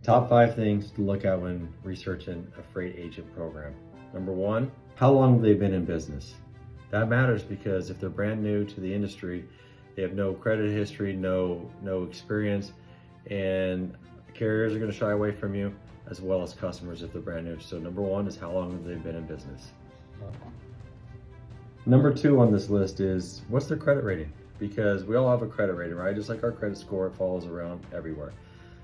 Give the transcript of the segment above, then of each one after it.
Top 5 things to look at when researching a freight agent program. Number 1, how long have they been in business? That matters because if they're brand new to the industry, they have no credit history, no experience, and carriers are going to shy away from you, as well as customers if they're brand new. So number 1 is how long have they been in business. Number 2 on this list is what's their credit rating? Because we all have a credit rating, right? Just like our credit score, it follows around everywhere.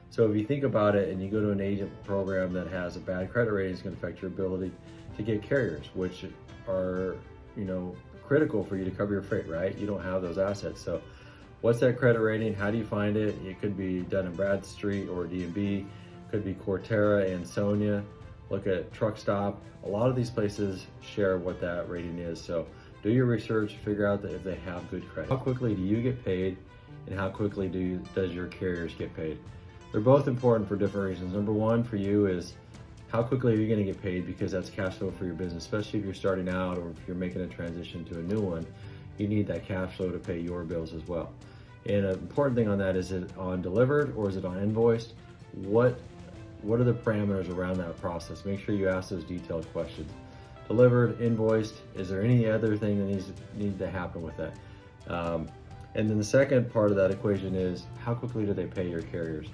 So if you think about it and you go to an agent program that has a bad credit rating, it's going to affect your ability to get carriers, which are, critical for you to cover your freight, right? You don't have those assets. So what's that credit rating? How do you find it? It could be Dun & Bradstreet or D&B, could be Cortera and Sonia. Look at Truck Stop. A lot of these places share what that rating is. So do your research, figure out that if they have good credit. How quickly do you get paid and how quickly does your carriers get paid? They're both important for different reasons. Number 1 for you is how quickly are you going to get paid, because that's cash flow for your business, especially if you're starting out or if you're making a transition to a new one. You need that cash flow to pay your bills as well. And an important thing on that, is it on delivered or is it on invoiced? What are the parameters around that process? Make sure you ask those detailed questions. Delivered, invoiced, is there any other thing that needs to happen with that? And then the second part of that equation is how quickly do they pay your carriers?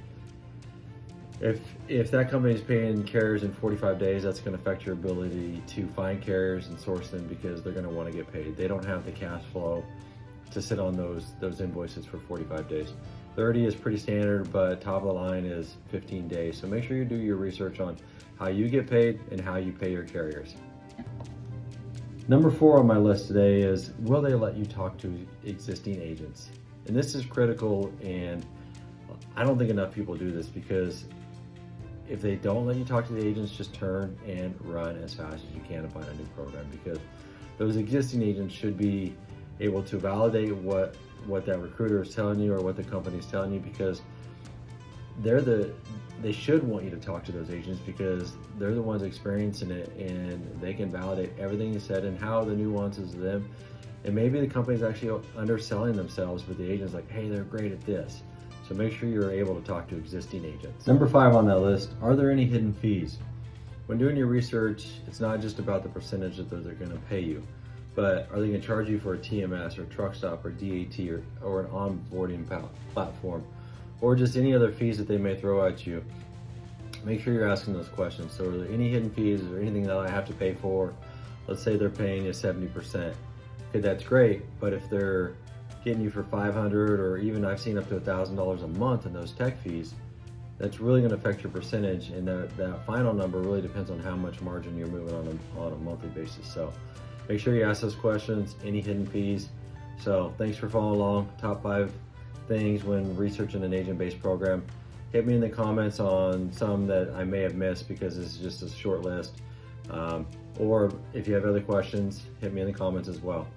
If that company is paying carriers in 45 days, that's going to affect your ability to find carriers and source them, because they're going to want to get paid. They don't have the cash flow to sit on those invoices for 45 days. 30 is pretty standard, but top of the line is 15 days. So make sure you do your research on how you get paid and how you pay your carriers. Number 4 on my list today is, will they let you talk to existing agents? And this is critical, and I don't think enough people do this, because if they don't let you talk to the agents, just turn and run as fast as you can and find a new program, because those existing agents should be able to validate what that recruiter is telling you or what the company is telling you, because they should want you to talk to those agents, because they're the ones experiencing it and they can validate everything you said and how the nuances of them. And maybe the company's actually underselling themselves, but the agent's like, hey, they're great at this. So make sure you're able to talk to existing agents. Number 5 on that list, are there any hidden fees? When doing your research, it's not just about the percentage that they're going to pay you, but are they going to charge you for a TMS or Truck Stop or DAT or an onboarding platform, or just any other fees that they may throw at you? Make sure you're asking those questions. So are there any hidden fees? Is there anything that I have to pay for? Let's say they're paying you 70%. Okay, that's great, but if they're getting you for $500, or even I've seen up to $1,000 a month in those tech fees, that's really going to affect your percentage, and that final number really depends on how much margin you're moving on a monthly basis. So make sure you ask those questions, any hidden fees. So thanks for following along. Top 5 things when researching an agent-based program. Hit me in the comments on some that I may have missed, because it's just a short list. Or if you have other questions, hit me in the comments as well.